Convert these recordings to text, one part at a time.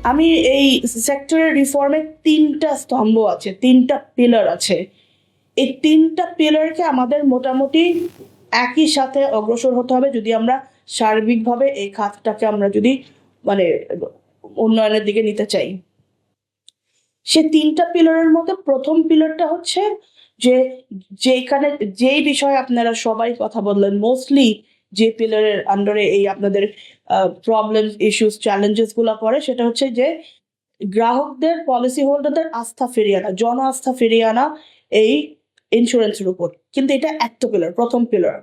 আমি এই সেক্টরের রিফর্মের 3টা স্তম্ভ আছে, 3টা পিলার আছে। এই 3টা পিলারকে আমাদের মোটামুটি একই সাথে অগ্রসর হতে হবে যদি আমরা সার্বিকভাবে এই খাতটাকে আমরা যদি মানে উন্নয়নের দিকে নিতে চাই। সে 3টা পিলারের মধ্যে প্রথম পিলারটা হচ্ছে যে যেখানে যেই বিষয়ে আপনারা সবাই কথা বললেন, মোস্টলি যে পিলারের আন্ডারে এই আপনাদের প্রবলেম, ইস্যুস, চ্যালেঞ্জেস গুলা পড়ে, সেটা হচ্ছে যে গ্রাহকদের, পলিসি হোল্ডারদের আস্থা ফিরিয়ে আনা, জন আস্থা ফিরিয়ে আনা এই ইন্স্যুরেন্সের উপর। কিন্তু এটা একটা পিলার, প্রথম পিলার।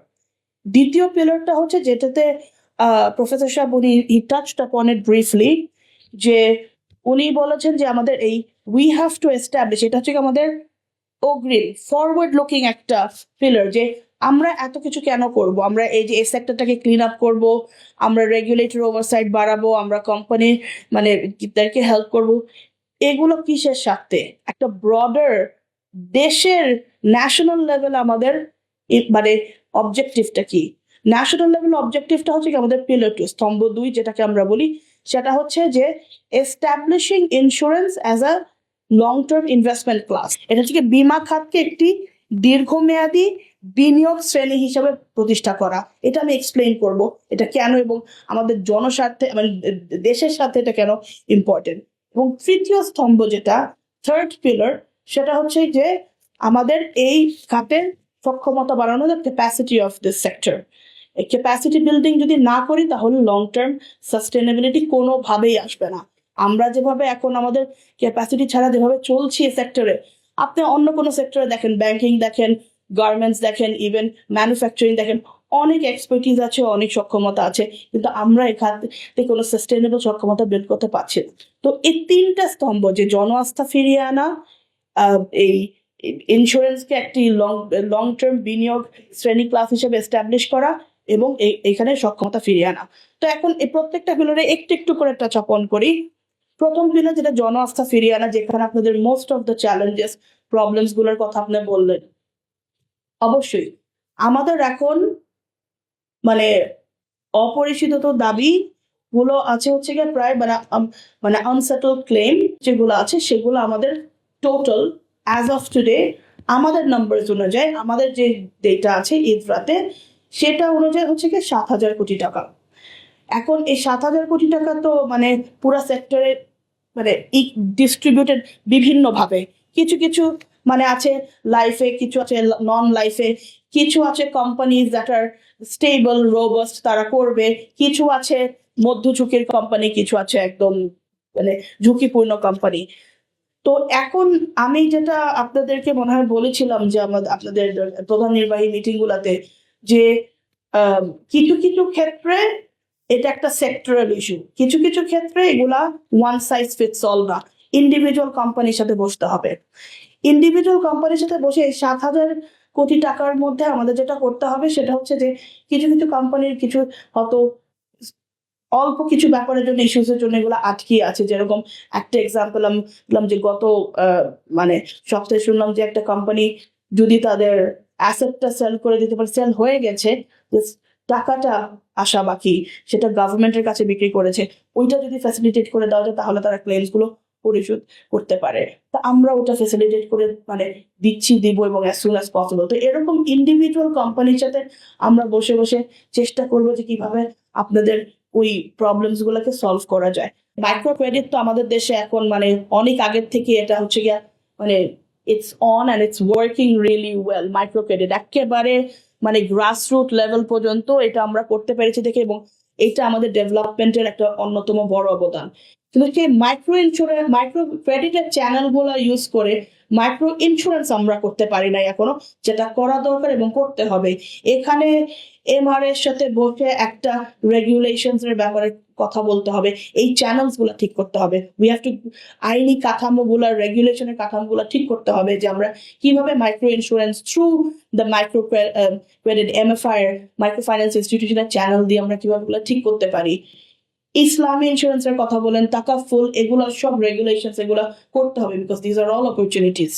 দ্বিতীয় পিলারটা হচ্ছে যেটাতে প্রফেসর সাহেব উনি হি টাচড আপন ইট ব্রিফলি, যে উনি বলেছেন যে আমাদের এই উই হ্যাভ টু এস্টাবলিশ, এটা হচ্ছে আমাদের অগ্রিম ফরওয়ার্ড লুকিং একটা পিলার, যে আমরা এত কিছু কেন করব, আমরা এই যে এই সেক্টরটাকে ক্লিন আপ করব, আমরা রেগুলেটরি ওভারসাইট বাড়াবো, আমরা কোম্পানি মানে তাদেরকে হেল্প করব, এগুলো কিসের সাথে? একটা ব্রডার দেশের ন্যাশনাল লেভেল আমাদের মানে অবজেক্টিভটা কি? ন্যাশনাল লেভেল অবজেক্টিভটা হচ্ছে কি আমাদের পিলার 2, স্তম্ভ 2 যেটাকে আমরা বলি, সেটা হচ্ছে যে establishing insurance as a long term investment class. এটা হচ্ছে কি বীমা খাতকে একটি দীর্ঘমেয়াদী বিনিয়োগ শ্রেণী হিসাবে প্রতিষ্ঠা করা। এটা আমি এক্সপ্লেইন করব এটা কেন এবং আমাদের জনস্বার্থে মানে দেশের সাথে এটা কেন ইম্পর্টেন্ট। এবং তৃতীয় স্তম্ভ যেটা থার্ড পিলার, সেটা হচ্ছে যে আমাদের এই খাতের সক্ষমতা বাড়ানো, the capacity of this sector. এই ক্যাপাসিটি বিল্ডিং যদি না করি তাহলে লং টার্ম সাস্টেনেবিলিটি কোনোভাবেই আসবে না। আমরা যেভাবে এখন আমাদের ক্যাপাসিটি ছাড়া যেভাবে চলছি এই সেক্টরে, আপনি অন্য কোনো সেক্টরে দেখেন, ব্যাংকিং দেখেন, গার্মেন্টস দেখেন, ইভেন ম্যানুফ্যাকচারিং দেখেন, অনেক এক্সপার্টিস আছে, অনেক সক্ষমতা আছে, কিন্তু আমরা এখানে কোনো সাস্টেনেবল সক্ষমতা বিল্ড করতে পারছি না। তো এই 3টা স্তম্ভ, যে জন আস্থা ফিরিয়ে আনা, এই ইন্স্যুরেন্সকে একটি লং টার্ম বিনিয়োগ শ্রেণী ক্লাস হিসেবে এস্টাবলিশ করা এবং এখানে সক্ষমতা ফিরিয়ে আনা। তো এখন এই প্রত্যেকটা পিলারে একটু একটু করে টাচ অন করি। প্রথম পিলার যেটা জন আস্থা ফিরিয়ে আনা, যেখানে আপনাদের most of the challenges, problems গুলোর কথা আপনি বললেন। অবশ্যই আমাদের এখন মানে অপরিশোধিত দাবি গুলো আছে হচ্ছে গিয়ে প্রায় মানে আনসেটলড ক্লেম যেগুলো আছে, সেগুলো আমাদের টোটাল অ্যাজ অফ টুডে আমাদের নাম্বারস অনুযায়ী, আমাদের যে ডেটা আছে ইদরাতে, সেটা অনুযায়ী হচ্ছে গিয়ে 7,000 কোটি টাকা। এখন এই 7,000 কোটি টাকা তো মানে পুরো সেক্টরে মানে ডিস্ট্রিবিউটেড বিভিন্নভাবে, কিছু কিছু মানে আছে লাইফে, কিছু আছে নন লাইফে, কিছু আছে companies that are stable robust, তারা করবে, কিছু আছে মধ্য ঝুঁকির কোম্পানি, কিছু আছে একদম মানে ঝুঁকিপূর্ণ কোম্পানি। তো এখন আমি যেটা আপনাদেরকে মনে হয় বলেছিলাম যে আপনাদের প্রধান নির্বাহী মিটিং গুলাতে, যে কিছু কিছু ক্ষেত্রে এটা একটা সেক্টরাল ইস্যু, কিছু কিছু ক্ষেত্রে এগুলা ওয়ান সাইজ ফিটস অল না, ইন্ডিভিজুয়াল কোম্পানির সাথে বসতে হবে। ইন্ডিভিজুয়াল কোম্পানির সাথে বসে 7,000 কোটি টাকার মধ্যে আমাদের যেটা করতে হবে সেটা হচ্ছে যে কিছু কিছু কোম্পানির কিছু হয়তো অল্প কিছু ব্যাপারের জন্য, ইস্যুসের জন্য এগুলো আটকে আছে। যেরকম একটা এক্সাম্পল আমি বললাম যে গত মানে সপ্তাহে শুনলাম যে একটা কোম্পানি যদি তাদের অ্যাসেটটা সেল করে দিতে পারে, সেল হয়ে গেছে, টাকাটা আসা বাকি, সেটা গভর্নমেন্টের কাছে বিক্রি করেছে, ওইটা যদি ফ্যাসিলিটেট করে দেওয়া যায় তাহলে তারা ক্লেমস গুলো পরিশোধ করতে পারে। তা আমরা ওটা ফ্যাসিলিটেট করে মানে দিব এবং অ্যাজ সুন অ্যাজ পসিবল। তো এরকম ইন্ডিভিজুয়াল কোম্পানির সাথে আমরা বসে বসে চেষ্টা করবো যে কিভাবে আপনাদের ওই প্রবলেমস গুলোকে সলভ করা যায়। মাইক্রো ক্রেডিট তো আমাদের দেশে এখন মানে অনেক আগের থেকে এটা হচ্ছে গিয়া মানে it's on and it's working really well. Micro credit একেবারে মানে গ্রাসরুট লেভেল পর্যন্ত এটা আমরা করতে পেরেছি দেখে, এবং এটা আমাদের ডেভেলপমেন্টের একটা অন্যতম বড় অবদান। কিন্তু সেই মাইক্রো ক্রেডিটের চ্যানেল গুলো ইউজ করে মাইক্রো ইন্স্যুরেন্স আমরা করতে পারি নাই এখনো, যেটা করা দরকার এবং করতে হবে। এখানে এমআর এর সাথে বসে একটা রেগুলেশনস এর ব্যাপারে কথা বলতে হবে, এই চ্যানেলস গুলা ঠিক করতে হবে। উই হ্যাভ টু আইনি কাঠামো গুলা, রেগুলেশনের কাঠামো গুলা ঠিক করতে হবে, যে আমরা কিভাবে micro insurance through the micro credit MFI micro finance ইনস্টিটিউশনের চ্যানেল দিয়ে আমরা কিভাবে গুলা ঠিক করতে পারি। ইসলামী ইন্স্যুরেন্সের কথা বলেন, তাকাফুল, এগুলো সব রেগুলেশনস এগুলো করতে হবে, because this are all opportunities.